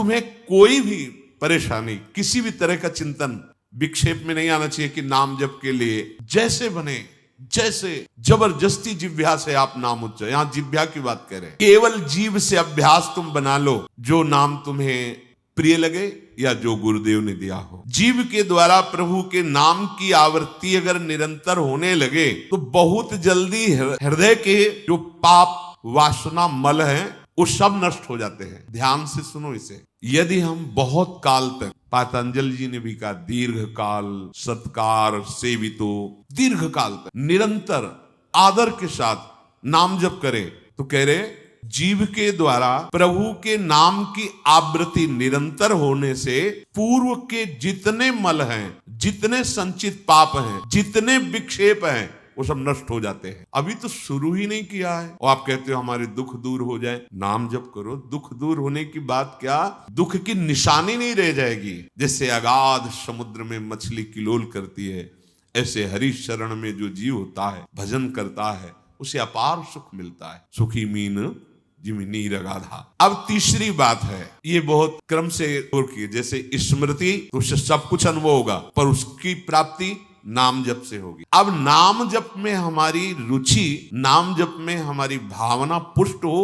तुम्हें कोई भी परेशानी, किसी भी तरह का चिंतन विक्षेप में नहीं आना चाहिए कि नाम जप के लिए जैसे बने, जैसे जबरदस्ती जिह्वा से आप नाम उच्चार, यहां जिह्वा की बात कर रहे हैं, केवल जीव से अभ्यास तुम बना लो, जो नाम तुम्हें प्रिय लगे या जो गुरुदेव ने दिया हो। जीव के द्वारा प्रभु के नाम की आवृत्ति अगर निरंतर होने लगे तो बहुत जल्दी हृदय के जो पाप वासना मल हैं वो सब नष्ट हो जाते हैं। ध्यान से सुनो इसे। यदि हम बहुत काल तक, पतंजलि जी ने भी कहा, दीर्घ काल सत्कार सेवितो, दीर्घ काल तक निरंतर आदर के साथ नाम जप करें तो कह रहे जीव के द्वारा प्रभु के नाम की आवृत्ति निरंतर होने से पूर्व के जितने मल हैं, जितने संचित पाप हैं, जितने विक्षेप हैं, वो सब नष्ट हो जाते हैं। अभी तो शुरू ही नहीं किया है और आप कहते हो हमारे दुख दूर हो जाए। नाम जप करो, दुख दूर होने की बात क्या, दुख की निशानी नहीं रह जाएगी। जैसे अगाध समुद्र में मछली किलोल करती है, ऐसे हरि शरण में जो जीव होता है, भजन करता है, उसे अपार सुख मिलता है। सुखी मीन जिमी नीर अगाधा। अब तीसरी बात है, ये बहुत क्रम से की, जैसे स्मृति तो उससे सब कुछ अनुभव होगा, पर उसकी प्राप्ति नाम जप से होगी। अब नाम जप में हमारी रुचि, नाम जप में हमारी भावना पुष्ट हो,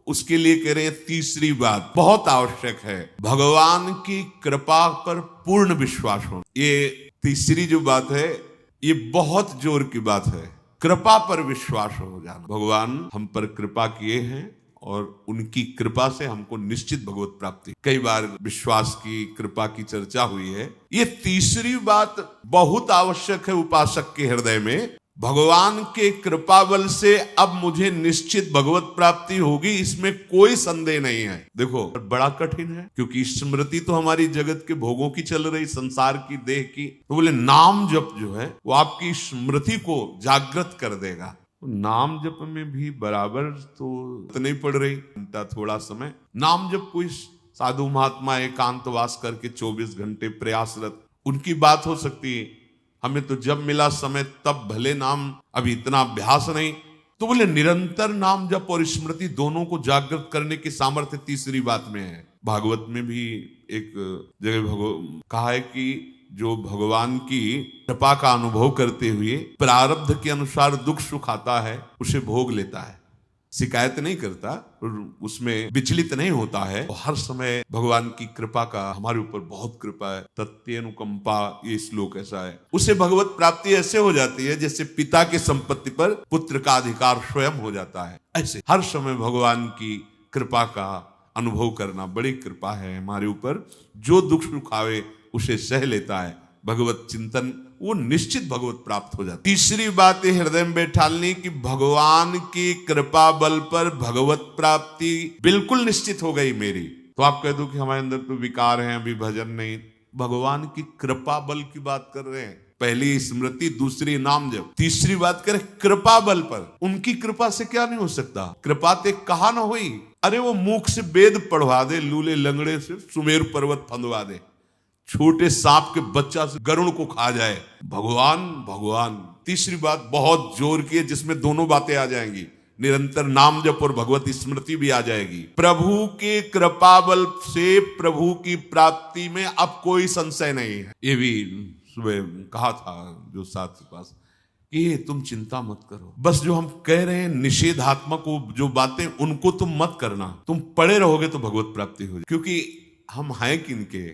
उसके लिए कह रहे हैं तीसरी बात बहुत आवश्यक है, भगवान की कृपा पर पूर्ण विश्वास हो। ये तीसरी जो बात है ये बहुत जोर की बात है, कृपा पर विश्वास हो जाना। भगवान हम पर कृपा किए हैं और उनकी कृपा से हमको निश्चित भगवत प्राप्ति। कई बार विश्वास की, कृपा की चर्चा हुई है। ये तीसरी बात बहुत आवश्यक है उपासक के हृदय में। भगवान के कृपा बल से अब मुझे निश्चित भगवत प्राप्ति होगी, इसमें कोई संदेह नहीं है। देखो बड़ा कठिन है, क्योंकि स्मृति तो हमारी जगत के भोगों की चल रही, संसार की, देह की। तो बोले नाम जप जो है वो आपकी स्मृति को जागृत कर देगा। नाम जप में भी बराबर तो नहीं पड़ रही, थोड़ा समय नाम जप कोई साधु महात्मा एकांतवास करके 24 घंटे प्रयासरत, उनकी बात हो सकती है। हमें तो जब मिला समय तब भले नाम, अभी इतना अभ्यास नहीं। तो बोले निरंतर नाम जप और स्मृति दोनों को जागृत करने की सामर्थ्य तीसरी बात में है। भागवत में भी एक जगह कहा है कि जो भगवान की कृपा का अनुभव करते हुए प्रारब्ध के अनुसार दुख सुख आता है उसे भोग लेता है, शिकायत नहीं करता, उसमें विचलित नहीं होता है। हर समय भगवान की कृपा का हमारे ऊपर बहुत कृपा है, तत्यनुकंपा, ये श्लोक ऐसा है। उसे भगवत प्राप्ति ऐसे हो जाती है जैसे पिता की संपत्ति पर पुत्र का अधिकार स्वयं हो जाता है। ऐसे हर समय भगवान की कृपा का अनुभव करना बड़ी कृपा है हमारे ऊपर। जो दुख सुख आवे उसे सह लेता है, भगवत चिंतन, वो निश्चित भगवत प्राप्त हो जाता है। तीसरी बात है हृदय में बैठालनी की भगवान की कृपा बल पर भगवत प्राप्ति बिल्कुल निश्चित हो गई मेरी। तो आप कह दो कि हमारे अंदर तो विकार हैं, अभी भजन नहीं, भगवान की कृपा बल की बात कर रहे हैं। पहली स्मृति, दूसरी नाम जप, तीसरी बात करें कृपा बल पर। उनकी कृपा से क्या नहीं हो सकता, कृपा ते कहा ना हुई। अरे वो मुख से वेद पढ़वा दे, लूले लंगड़े से सुमेर पर्वत फंदवा दे, छोटे सांप के बच्चा से गरुड़ को खा जाए, भगवान भगवान। तीसरी बात बहुत जोर की है जिसमें दोनों बातें आ जाएंगी, निरंतर नाम जप और भगवत स्मृति भी आ जाएगी। प्रभु के कृपा बल से प्रभु की प्राप्ति में अब कोई संशय नहीं है। ये भी सुबह कहा था जो साथ के पास कि तुम चिंता मत करो, बस जो हम कह रहे हैं निषेधात्मक जो बातें उनको तुम मत करना, तुम पड़े रहोगे तो भगवत प्राप्ति हो जाए। क्योंकि हम हैं किनके,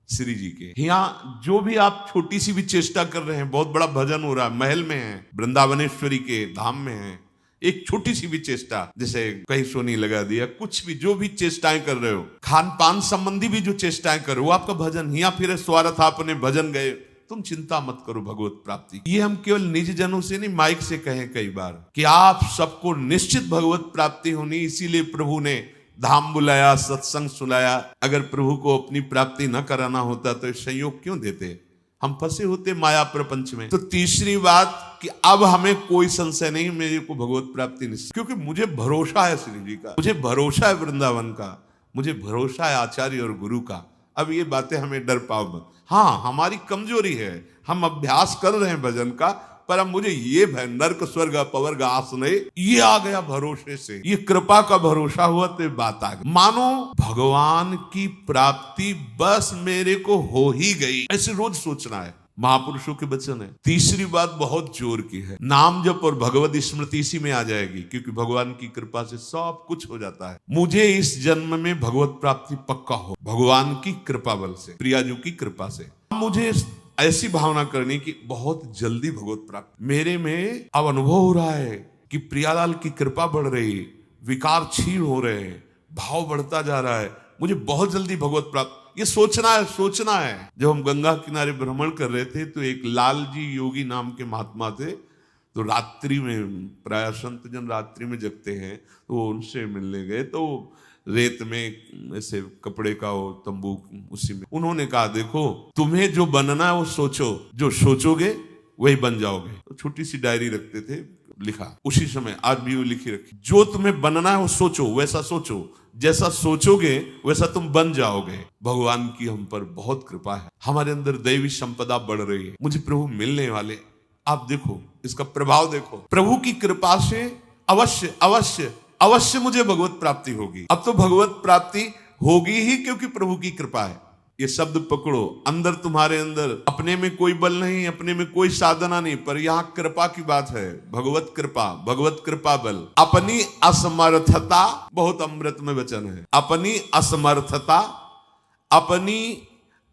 श्री जी के। यहाँ जो भी आप छोटी सी भी चेष्टा कर रहे हैं, बहुत बड़ा भजन हो रहा है, महल में है, वृंदावनेश्वरी के धाम में है, एक छोटी सी भी चेष्टा, जैसे कहीं सोनी लगा दिया, कुछ भी जो भी चेष्टाएं कर रहे हो, खान पान संबंधी भी जो चेष्टाएं कर रहे हो, आपका भजन यहाँ फिर स्वार्थ आपने भजन गए, तुम चिंता मत करो भगवत प्राप्ति। ये हम केवल निज जनों से नहीं, माइक से कहें कई बार कि आप सबको निश्चित भगवत प्राप्ति होनी, इसीलिए प्रभु ने धाम बुलाया, सत्संग सुनाया। अगर प्रभु को अपनी प्राप्ति न कराना होता तो संयोग क्यों देते, हम फंसे होते माया प्रपंच में। तो तीसरी बात कि अब हमें कोई संशय नहीं, मेरे को भगवत प्राप्ति निश्चित, क्योंकि मुझे भरोसा है श्री जी का, मुझे भरोसा है वृंदावन का, मुझे भरोसा है आचार्य और गुरु का। अब ये बातें हमें डर पाओ मत। हाँ, हमारी कमजोरी है, हम अभ्यास कर रहे हैं भजन का, पर अब मुझे ये नर्क स्वर्ग अपवर्ग आस नहीं, ये आ गया भरोसे से, ये कृपा का भरोसा हुआ तो बात आ गई। मानो भगवान की प्राप्ति बस मेरे को हो ही गई, ऐसे रोज सोचना है। महापुरुषों के वचन है। तीसरी बात बहुत जोर की है, नाम जप और भगवत स्मृति इसी में आ जाएगी, क्योंकि भगवान की कृपा से सब कुछ हो जाता है। मुझे इस जन्म में भगवत प्राप्ति पक्का हो, भगवान की कृपा बल से, प्रियाजू की कृपा से। मुझे ऐसी भावना करनी कि बहुत जल्दी भगवत प्राप्ति। मेरे में अब अनुभव हो रहा है कि प्रियालाल की कृपा बढ़ रही, विकार क्षीण हो रहे, भाव बढ़ता जा रहा है, मुझे बहुत जल्दी भगवत प्राप्त। ये सोचना है। जब हम गंगा किनारे भ्रमण कर रहे थे तो एक लाल जी योगी नाम के महात्मा थे, तो रात्रि में, प्राय संत जन रात्रि में जगते हैं, तो उनसे मिलने गए, तो रेत में ऐसे कपड़े का वो तंबू, उसी में उन्होंने कहा, देखो तुम्हें जो बनना है वो सोचो, जो सोचोगे वही बन जाओगे। तो छोटी सी डायरी रखते थे, लिखा उसी समय, आज भी वो लिखी रखी, जो तुम्हें बनना है वो सोचो, वैसा सोचो, जैसा सोचोगे वैसा तुम बन जाओगे। भगवान की हम पर बहुत कृपा है, हमारे अंदर दैवी संपदा बढ़ रही है, मुझे प्रभु मिलने वाले। आप देखो इसका प्रभाव देखो, प्रभु की कृपा से अवश्य अवश्य अवश्य मुझे भगवत प्राप्ति होगी। अब तो भगवत प्राप्ति होगी ही, क्योंकि प्रभु की कृपा है। ये शब्द पकड़ो, अंदर तुम्हारे अंदर अपने में कोई बल नहीं, अपने में कोई साधना नहीं, पर यहाँ कृपा की बात है। भगवत कृपा बल। अपनी असमर्थता, बहुत अमृत में वचन है, अपनी असमर्थता, अपनी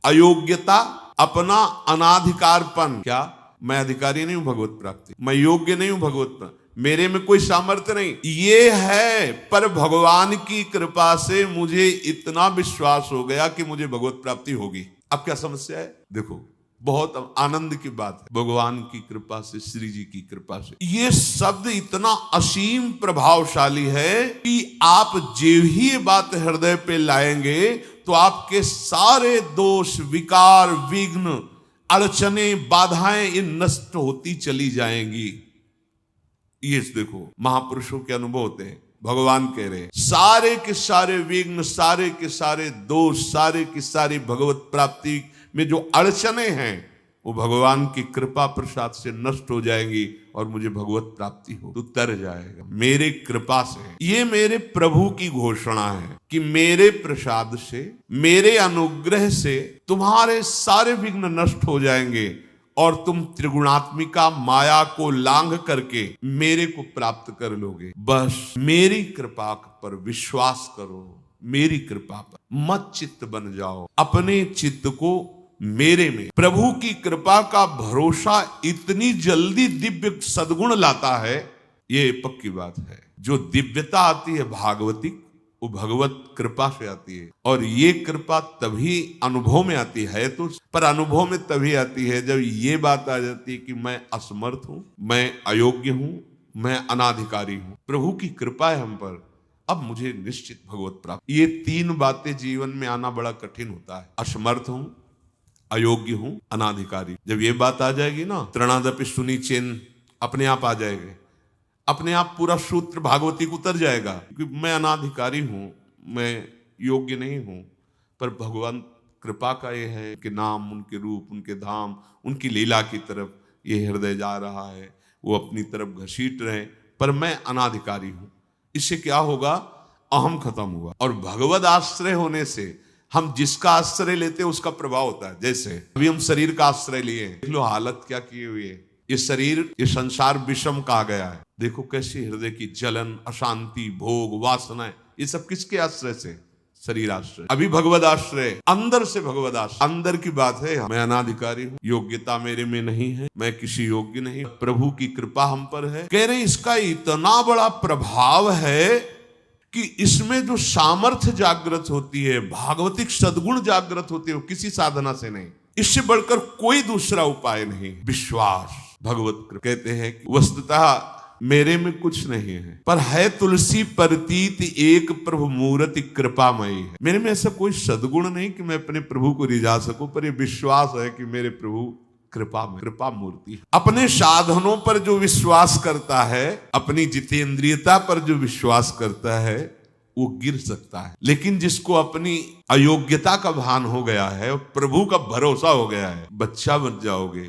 अयोग्यता, अपना अनाधिकारपन, क्या मैं अधिकारी नहीं हूं भगवत प्राप्ति, मैं योग्य नहीं हूं भगवत प्राप्ति, मेरे में कोई सामर्थ्य नहीं, ये है। पर भगवान की कृपा से मुझे इतना विश्वास हो गया कि मुझे भगवत प्राप्ति होगी। अब क्या समस्या है? देखो, बहुत आनंद की बात है, भगवान की कृपा से, श्री जी की कृपा से। ये शब्द इतना असीम प्रभावशाली है कि आप जो ही बात हृदय पे लाएंगे तो आपके सारे दोष, विकार, विघ्न, अड़चने, बाधाएं ये नष्ट होती चली जाएंगी। ये देखो, महापुरुषों के अनुभव होते हैं। भगवान कह रहे हैं, सारे के सारे विघ्न, सारे के सारे दोष, सारे की सारी भगवत प्राप्ति में जो अड़चने हैं, वो भगवान की कृपा प्रसाद से नष्ट हो जाएंगी और मुझे भगवत प्राप्ति हो तो तर जाएगा मेरे कृपा से। ये मेरे प्रभु की घोषणा है कि मेरे प्रसाद से, मेरे अनुग्रह से तुम्हारे सारे विघ्न नष्ट हो जाएंगे और तुम त्रिगुणात्मिका माया को लांघ करके मेरे को प्राप्त कर लोगे। बस मेरी कृपा पर विश्वास करो, मेरी कृपा पर मत चित्त बन जाओ, अपने चित्त को मेरे में। प्रभु की कृपा का भरोसा इतनी जल्दी दिव्य सद्गुण लाता है, ये पक्की बात है। जो दिव्यता आती है भागवतिक, वो भगवत कृपा से आती है, और ये कृपा तभी अनुभव में आती है, तो पर अनुभव में तभी आती है जब ये बात आ जाती है कि मैं असमर्थ हूं, मैं अयोग्य हूं, मैं अनाधिकारी हूं। प्रभु की कृपा है हम पर, अब मुझे निश्चित भगवत प्राप्त। ये तीन बातें जीवन में आना बड़ा कठिन होता है। असमर्थ हूं, अयोग्य हूं, अनाधिकारी। जब ये बात आ जाएगी ना, तृणादपि सुनी चेन अपने आप आ जाएगा, अपने आप पूरा सूत्र भागवती को उतर जाएगा, क्योंकि मैं अनाधिकारी हूं, मैं योग्य नहीं हूं, पर भगवान कृपा का ये है कि नाम, उनके रूप, उनके धाम, उनकी लीला की तरफ ये हृदय जा रहा है, वो अपनी तरफ घसीट रहे, पर मैं अनाधिकारी हूं। इससे क्या होगा? अहम खत्म हुआ, और भगवद आश्रय होने से हम जिसका आश्रय लेते हैं उसका प्रभाव होता है। जैसे अभी हम शरीर का आश्रय लिए, देख लो हालत क्या की हुई है। ये शरीर, ये संसार विषम कहा गया है। देखो कैसी हृदय की जलन, अशांति, भोग, वासनाएं, ये सब किसके आश्रय से? शरीर आश्रय। अभी भगवद आश्रय, अंदर से भगवद आश्रय। अंदर की बात है, मैं अनाधिकारी हूँ, योग्यता मेरे में नहीं है, मैं किसी योग्य नहीं, प्रभु की कृपा हम पर है। कह रहे इसका इतना बड़ा प्रभाव है कि इसमें जो सामर्थ्य जागृत होती है, भागवतिक सद्गुण जागृत होती है, वो किसी साधना से नहीं, इससे बढ़कर कोई दूसरा उपाय नहीं। विश्वास, भगवत कहते हैं कि वस्तुतः मेरे में कुछ नहीं है, पर है तुलसी प्रतीत एक प्रभु मूर्ति कृपामयी है। मेरे में ऐसा कोई सद्गुण नहीं कि मैं अपने प्रभु को रिझा सकूं, पर ये विश्वास है कि मेरे प्रभु कृपा मूर्ति है। अपने साधनों पर जो विश्वास करता है, अपनी जितेंद्रियता पर जो विश्वास करता है, वो गिर सकता है। लेकिन जिसको अपनी अयोग्यता का भान हो गया है और प्रभु का भरोसा हो गया है, बच्चा बन जाओगे,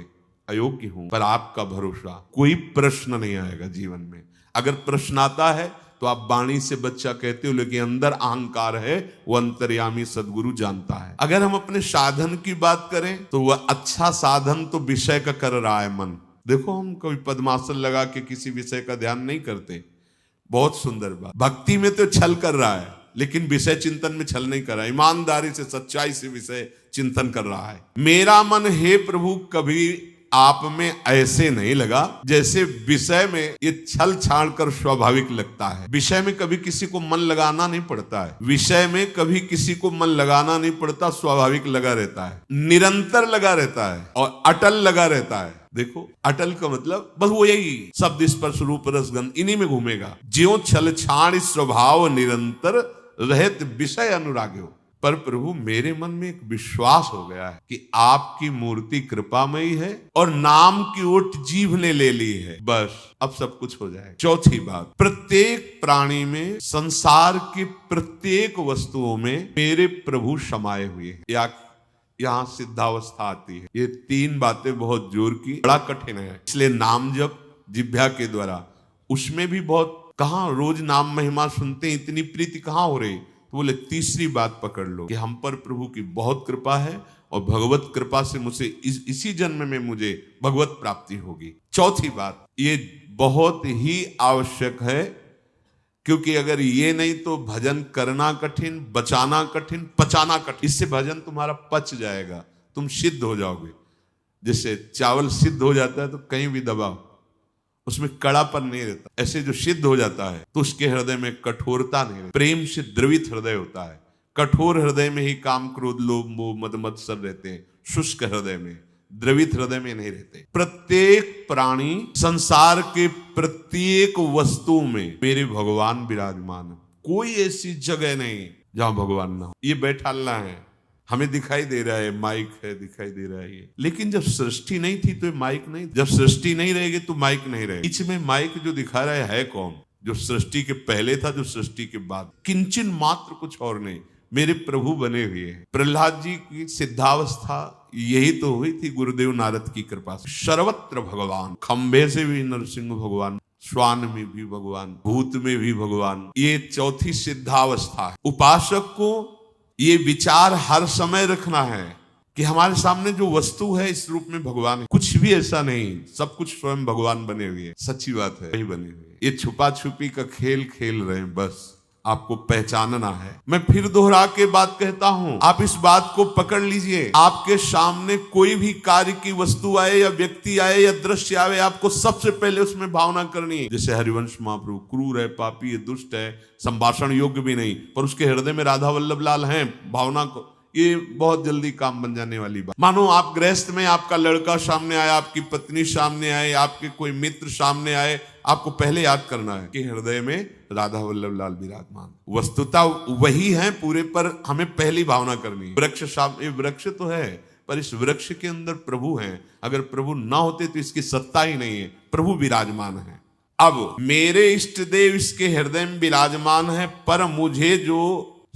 अयोग्य हूं, पर आपका भरोसा, कोई प्रश्न नहीं आएगा जीवन में। अगर प्रश्न आता है तो आप वाणी से बच्चा कहते हो, लेकिन अंदर अहंकार है, वो अंतर्यामी सदगुरु जानता है। अगर हम अपने साधन की बात करें तो वह अच्छा साधन तो विषय का कर रहा है मन। देखो, हम कभी पद्मासन लगा के किसी विषय का ध्यान नहीं करते, बहुत सुंदर बात। भक्ति में तो छल कर रहा है, लेकिन विषय चिंतन में छल नहीं कर रहा है, ईमानदारी से सच्चाई से विषय चिंतन कर रहा है। मेरा मन हे प्रभु कभी आप में ऐसे नहीं लगा जैसे विषय में ये छल छाड़ कर स्वाभाविक लगता है। विषय में कभी किसी को मन लगाना नहीं पड़ता है, विषय में कभी किसी को मन लगाना नहीं पड़ता, स्वाभाविक लगा रहता है, निरंतर लगा रहता है और अटल लगा रहता है। देखो, अटल का मतलब बस वो यही शब्द स्पर्श रूप रस गंध इन्हीं में घूमेगा। ज्यों छल छाड़ स्वभाव निरंतर रहत विषय अनुराग्यो। पर प्रभु मेरे मन में एक विश्वास हो गया है कि आपकी मूर्ति कृपामयी है और नाम की ओट जीभ ने ले ली है, बस अब सब कुछ हो जाएगा। चौथी बात, प्रत्येक प्राणी में, संसार की प्रत्येक वस्तुओं में मेरे प्रभु समाये हुए हैं। यहाँ सिद्धावस्था आती है। ये तीन बातें बहुत जोर की, बड़ा कठिन है, इसलिए नाम जप जिह्वा के द्वारा, उसमें भी बहुत, कहाँ रोज नाम महिमा सुनते हैं, इतनी प्रीति कहाँ हो रही। तो बोले तीसरी बात पकड़ लो कि हम पर प्रभु की बहुत कृपा है और भगवत कृपा से मुझे इसी जन्म में मुझे भगवत प्राप्ति होगी। चौथी बात, ये बहुत ही आवश्यक है, क्योंकि अगर ये नहीं तो भजन करना कठिन, बचाना कठिन, पचाना कठिन। इससे भजन तुम्हारा पच जाएगा, तुम सिद्ध हो जाओगे। जैसे चावल सिद्ध हो जाता है तो कहीं भी दबाओ, उसमें कड़ापन नहीं रहता, ऐसे जो सिद्ध हो जाता है तो उसके हृदय में कठोरता नहीं रहती। प्रेम से द्रवित हृदय होता है। कठोर हृदय में ही काम क्रोध लोभ मोह मद मत्सर रहते हैं, शुष्क हृदय में, द्रवित हृदय में नहीं रहते। प्रत्येक प्राणी, संसार के प्रत्येक वस्तु में मेरे भगवान विराजमान है। कोई ऐसी जगह नहीं जहां भगवान ना हो। ये बैठालना है, हमें दिखाई दे रहा है, माइक है, दिखाई दे रहा है ये, लेकिन जब सृष्टि नहीं थी तो ये माइक नहीं, जब सृष्टि नहीं रहेगी तो माइक नहीं रहेगी। बीच में माइक जो दिखा रहा है कौन? जो सृष्टि के पहले था, जो सृष्टि के बाद, किंचन मात्र कुछ और नहीं, मेरे प्रभु बने हुए हैं। प्रहलाद जी की सिद्धावस्था यही तो हुई थी गुरुदेव नारद की कृपा से। सर्वत्र भगवान, खंबे से भी नरसिंह भगवान, श्वान में भी भगवान, भूत में भी भगवान, ये चौथी सिद्धावस्था है। उपासक को ये विचार हर समय रखना है कि हमारे सामने जो वस्तु है इस रूप में भगवान है, कुछ भी ऐसा नहीं, सब कुछ स्वयं भगवान बने हुए हैं। सच्ची बात है, वही बने हुए। ये छुपा छुपी का खेल खेल रहे हैं, बस आपको पहचानना है। मैं फिर दोहरा के बात कहता हूं, आप इस बात को पकड़ लीजिए। आपके सामने कोई भी कार्य की वस्तु आए या व्यक्ति आए या दृश्य आए, आपको सबसे पहले उसमें भावना करनी है। जैसे हरिवंश महाप्रभु क्रूर है, पापी है, दुष्ट है, संभाषण योग्य भी नहीं, पर उसके हृदय में राधा वल्लभ लाल हैं, भावना को, ये बहुत जल्दी काम बन जाने वाली बात। मानो आप गृहस्थ में, आपका लड़का सामने आया, आपकी पत्नी सामने आए, आपके कोई मित्र सामने आए, आपको पहले याद करना है कि हृदय में राधा वल्लभ लाल विराजमान। वस्तुता वही है पूरे, पर हमें पहली भावना करनी है। वृक्ष सामने, वृक्ष तो है, पर इस वृक्ष के अंदर प्रभु हैं। अगर प्रभु ना होते तो इसकी सत्ता ही नहीं है, प्रभु विराजमान है। अब मेरे इष्ट देव इसके हृदय में विराजमान है, पर मुझे जो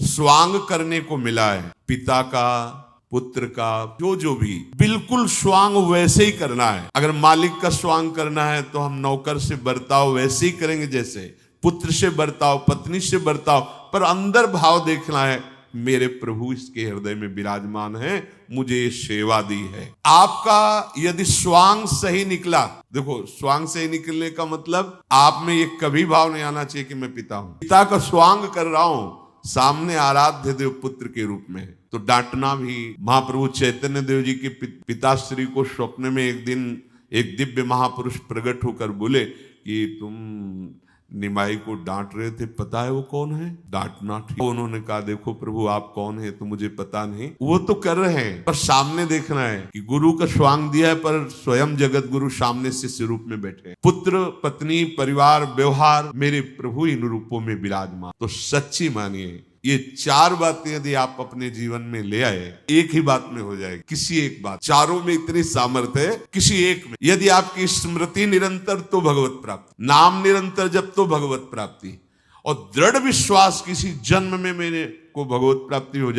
स्वांग करने को मिला है, पिता का, पुत्र का, जो भी, बिल्कुल स्वांग वैसे ही करना है। अगर मालिक का स्वांग करना है तो हम नौकर से बर्ताव वैसे ही करेंगे, जैसे पुत्र से बर्ताव, पत्नी से बर्ताव, पर अंदर भाव देखना है, मेरे प्रभु इसके हृदय में विराजमान है, मुझे सेवा दी है। आपका यदि स्वांग सही निकला, देखो स्वांग सही निकलने का मतलब आप में ये कभी भाव नहीं आना चाहिए कि मैं पिता हूं, पिता का स्वांग कर रहा हूं, सामने आराध्य देव पुत्र के रूप में, तो डांटना भी। महाप्रभु चैतन्य देव जी के पिताश्री को स्वप्न में एक दिन एक दिव्य महापुरुष प्रकट होकर बोले कि तुम निमाई को डांट रहे थे, पता है वो कौन है? डांटना ठीक। उन्होंने कहा देखो प्रभु आप कौन है तो मुझे पता नहीं, वो तो कर रहे हैं, पर सामने देखना है कि गुरु का स्वांग दिया है, पर स्वयं जगत गुरु सामने शिष्य रूप में बैठे हैं। पुत्र, पत्नी, परिवार, व्यवहार, मेरे प्रभु इन रूपों में विराजमान। तो सच्ची मानिए, ये चार बातें यदि आप अपने जीवन में ले आए, एक ही बात में हो जाएगी, किसी एक बात। चारों में इतनी सामर्थ्य है, किसी एक में यदि आपकी स्मृति निरंतर तो भगवत प्राप्ति, नाम निरंतर जब तो भगवत प्राप्ति, और दृढ़ विश्वास किसी जन्म में मेरे को भगवत प्राप्ति हो जाए।